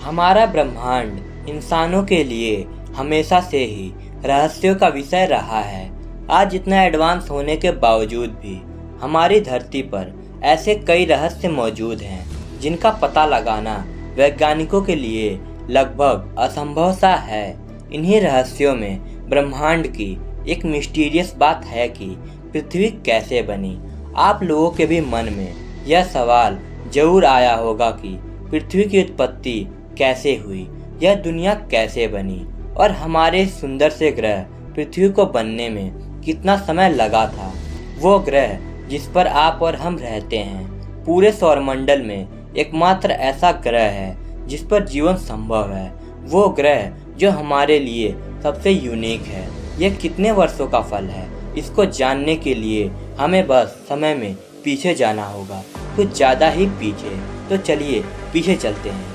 हमारा ब्रह्मांड इंसानों के लिए हमेशा से ही रहस्यों का विषय रहा है। आज इतना एडवांस होने के बावजूद भी हमारी धरती पर ऐसे कई रहस्य मौजूद हैं जिनका पता लगाना वैज्ञानिकों के लिए लगभग असंभव सा है। इन्हीं रहस्यों में ब्रह्मांड की एक मिस्टीरियस बात है कि पृथ्वी कैसे बनी। आप लोगों के भी मन में यह सवाल जरूर आया होगा कि पृथ्वी की उत्पत्ति कैसे हुई, यह दुनिया कैसे बनी और हमारे सुंदर से ग्रह पृथ्वी को बनने में कितना समय लगा था। वो ग्रह जिस पर आप और हम रहते हैं, पूरे सौरमंडल में एकमात्र ऐसा ग्रह है जिस पर जीवन संभव है। वो ग्रह जो हमारे लिए सबसे यूनिक है। यह कितने वर्षों का फल है, इसको जानने के लिए हमें बस समय में पीछे जाना होगा, कुछ ज़्यादा ही पीछे। तो चलिए पीछे चलते हैं।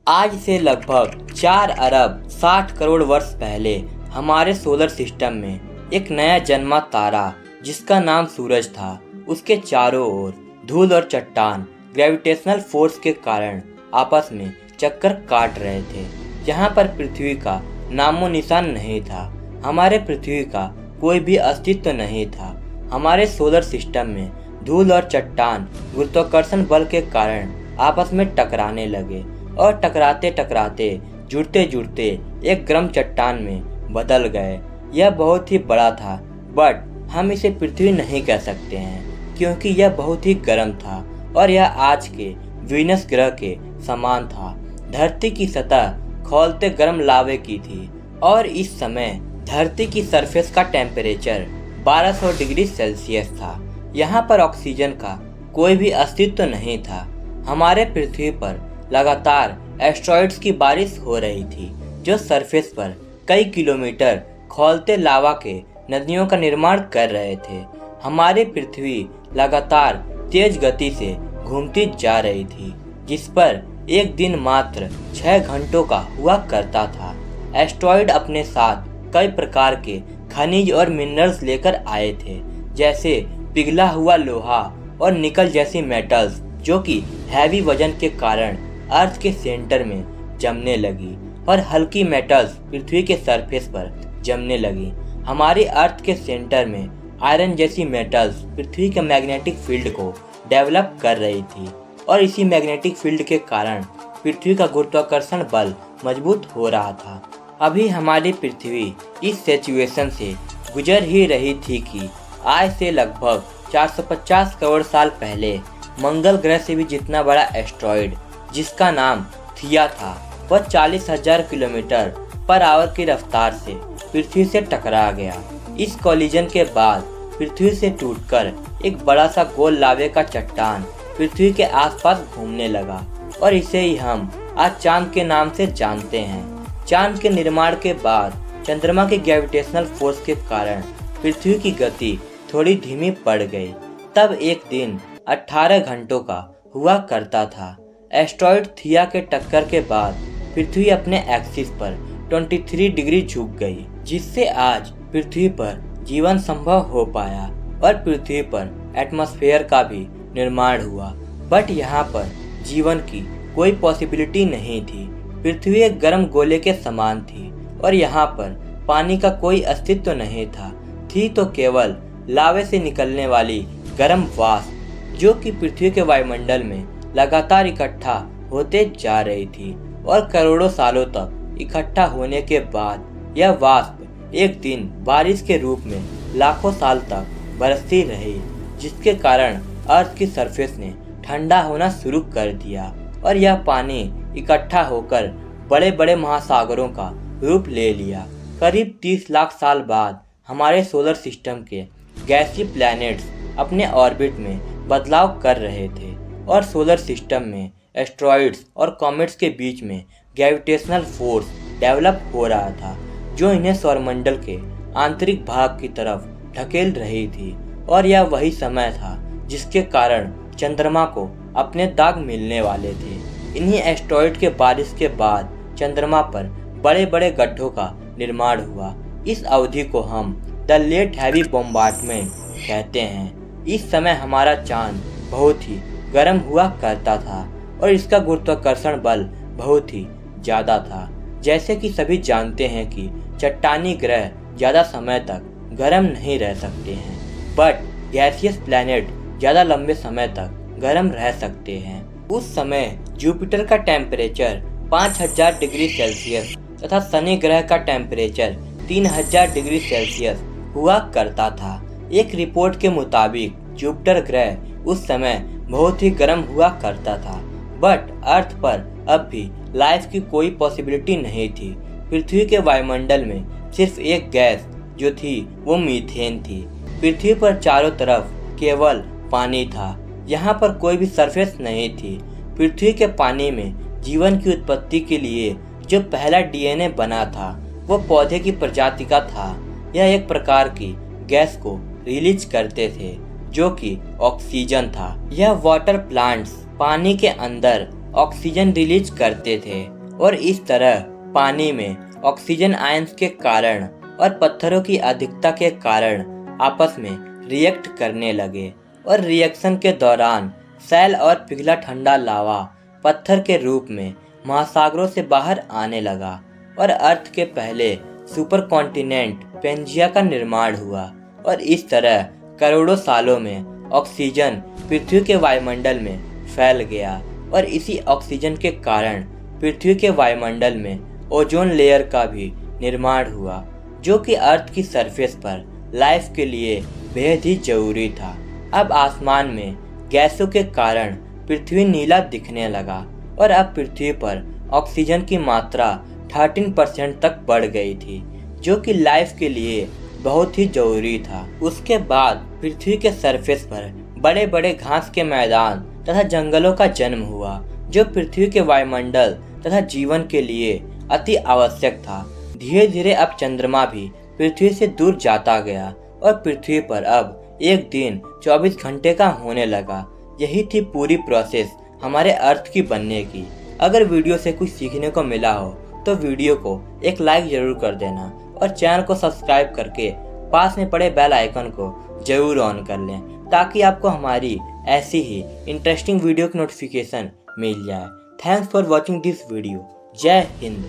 आज से लगभग 4 अरब 60 करोड़ वर्ष पहले हमारे सोलर सिस्टम में एक नया जन्मा तारा जिसका नाम सूरज था, उसके चारों ओर धूल और चट्टान ग्रेविटेशनल फोर्स के कारण आपस में चक्कर काट रहे थे। यहाँ पर पृथ्वी का नामो निशान नहीं था। हमारे पृथ्वी का कोई भी अस्तित्व नहीं था। हमारे सोलर सिस्टम में धूल और चट्टान गुरुत्वाकर्षण बल के कारण आपस में टकराने लगे और टकराते टकराते जुड़ते जुड़ते एक गर्म चट्टान में बदल गए। यह बहुत ही बड़ा था, बट हम इसे पृथ्वी नहीं कह सकते हैं क्योंकि यह बहुत ही गर्म था और यह आज के वीनस ग्रह के समान था। धरती की सतह खौलते गर्म लावे की थी और इस समय धरती की सरफेस का टेम्परेचर 1200 डिग्री सेल्सियस था। यहाँ पर ऑक्सीजन का कोई भी अस्तित्व नहीं था। हमारे पृथ्वी पर लगातार एस्ट्रॉइड्स की बारिश हो रही थी जो सरफेस पर कई किलोमीटर खौलते लावा के नदियों का निर्माण कर रहे थे। हमारी पृथ्वी लगातार तेज गति से घूमती जा रही थी जिस पर एक दिन मात्र 6 घंटों का हुआ करता था। एस्ट्रॉइड अपने साथ कई प्रकार के खनिज और मिनरल्स लेकर आए थे, जैसे पिघला हुआ लोहा और निकल जैसी मेटल्स जो कि हैवी वजन के कारण अर्थ के सेंटर में जमने लगी और हल्की मेटल्स पृथ्वी के सरफेस पर जमने लगी। हमारी अर्थ के सेंटर में आयरन जैसी मेटल्स पृथ्वी के मैग्नेटिक फील्ड को डेवलप कर रही थी और इसी मैग्नेटिक फील्ड के कारण पृथ्वी का गुरुत्वाकर्षण बल मजबूत हो रहा था। अभी हमारी पृथ्वी इस सिचुएशन से गुजर ही रही थी कि आज से लगभग 450 करोड़ साल पहले मंगल ग्रह से भी जितना बड़ा एस्ट्रॉइड जिसका नाम थिया था, वह 40,000 किलोमीटर पर आवर की रफ्तार से पृथ्वी से टकरा गया। इस कॉलिजन के बाद पृथ्वी से टूटकर एक बड़ा सा गोल लावे का चट्टान पृथ्वी के आसपास घूमने लगा और इसे ही हम आज चांद के नाम से जानते हैं। चांद के निर्माण के बाद चंद्रमा के ग्रेविटेशनल फोर्स के कारण पृथ्वी की गति थोड़ी धीमी पड़ गई। तब एक दिन 18 घंटों का हुआ करता था। एस्ट्रॉइड थिया के टक्कर के बाद पृथ्वी अपने एक्सिस पर 23 डिग्री झुक गई, जिससे आज पृथ्वी पर जीवन संभव हो पाया और पृथ्वी पर एटमॉस्फेयर का भी निर्माण हुआ। बट यहाँ पर जीवन की कोई पॉसिबिलिटी नहीं थी। पृथ्वी एक गर्म गोले के समान थी और यहाँ पर पानी का कोई अस्तित्व नहीं था। थी तो केवल लावे से निकलने वाली गर्म वाष्प जो कि पृथ्वी के वायुमंडल में लगातार इकट्ठा होते जा रही थी और करोड़ों सालों तक इकट्ठा होने के बाद यह वाष्प एक दिन बारिश के रूप में लाखों साल तक बरसती रही, जिसके कारण अर्थ की सरफेस ने ठंडा होना शुरू कर दिया और यह पानी इकट्ठा होकर बड़े बड़े महासागरों का रूप ले लिया। करीब 30 लाख साल बाद हमारे सोलर सिस्टम के गैसीय प्लैनेट्स अपने ऑर्बिट में बदलाव कर रहे थे और सोलर सिस्टम में एस्ट्रॉइड्स और कॉमेट्स के बीच में ग्रेविटेशनल फोर्स डेवलप हो रहा था जो इन्हें सौरमंडल के आंतरिक भाग की तरफ ढकेल रही थी और यह वही समय था जिसके कारण चंद्रमा को अपने दाग मिलने वाले थे। इन्हीं एस्टेरॉयड के बारिश के बाद चंद्रमा पर बड़े बड़े गड्ढों का निर्माण हुआ। इस अवधि को हम द लेट हैवी बॉम्बार्डमेंट कहते हैं। इस समय हमारा चांद बहुत ही गर्म हुआ करता था और इसका गुरुत्वाकर्षण बल बहुत ही ज़्यादा था। जैसे कि सभी जानते हैं कि चट्टानी ग्रह ज़्यादा समय तक गर्म नहीं रह सकते हैं, बट गैसियस प्लैनेट ज़्यादा लंबे समय तक गर्म रह सकते हैं। उस समय जुपिटर का टेम्परेचर 5000 डिग्री सेल्सियस तथा शनि ग्रह का टेम्परेचर 3000 डिग्री सेल्सियस हुआ करता था। एक रिपोर्ट के मुताबिक जुपिटर ग्रह उस समय बहुत ही गर्म हुआ करता था, बट अर्थ पर अब भी लाइफ की कोई पॉसिबिलिटी नहीं थी। पृथ्वी के वायुमंडल में सिर्फ एक गैस जो थी वो मीथेन थी। पृथ्वी पर चारों तरफ केवल पानी था, यहाँ पर कोई भी सरफेस नहीं थी। पृथ्वी के पानी में जीवन की उत्पत्ति के लिए जो पहला डीएनए बना था वो पौधे की प्रजाति का था। यह एक प्रकार की गैस को रिलीज करते थे जो कि ऑक्सीजन था। यह वाटर प्लांट्स पानी के अंदर ऑक्सीजन रिलीज करते थे और इस तरह पानी में ऑक्सीजन आयंस के कारण और पत्थरों की अधिकता के कारण आपस में रिएक्ट करने लगे और रिएक्शन के दौरान सैल और पिघला ठंडा लावा पत्थर के रूप में महासागरों से बाहर आने लगा और अर्थ के पहले सुपर कॉन्टिनेंट पेंजिया का निर्माण हुआ। और इस तरह करोड़ों सालों में ऑक्सीजन पृथ्वी के वायुमंडल में फैल गया और इसी ऑक्सीजन के कारण पृथ्वी के वायुमंडल में ओजोन लेयर का भी निर्माण हुआ, जो कि अर्थ की सरफेस पर लाइफ के लिए बेहद ही जरूरी था। अब आसमान में गैसों के कारण पृथ्वी नीला दिखने लगा और अब पृथ्वी पर ऑक्सीजन की मात्रा 13% तक बढ़ गई थी, जो कि लाइफ के लिए बहुत ही जरूरी था। उसके बाद पृथ्वी के सरफेस पर बड़े बड़े घास के मैदान तथा जंगलों का जन्म हुआ, जो पृथ्वी के वायुमंडल तथा जीवन के लिए अति आवश्यक था। धीरे धीरे अब चंद्रमा भी पृथ्वी से दूर जाता गया और पृथ्वी पर अब एक दिन 24 घंटे का होने लगा। यही थी पूरी प्रोसेस हमारे अर्थ की बनने की। अगर वीडियो से कुछ सीखने को मिला हो तो वीडियो को एक लाइक जरूर कर देना और चैनल को सब्सक्राइब करके पास में पड़े बेल आइकन को जरूर ऑन कर लें, ताकि आपको हमारी ऐसी ही इंटरेस्टिंग वीडियो की नोटिफिकेशन मिल जाए। Thanks for watching this video. जय हिंद।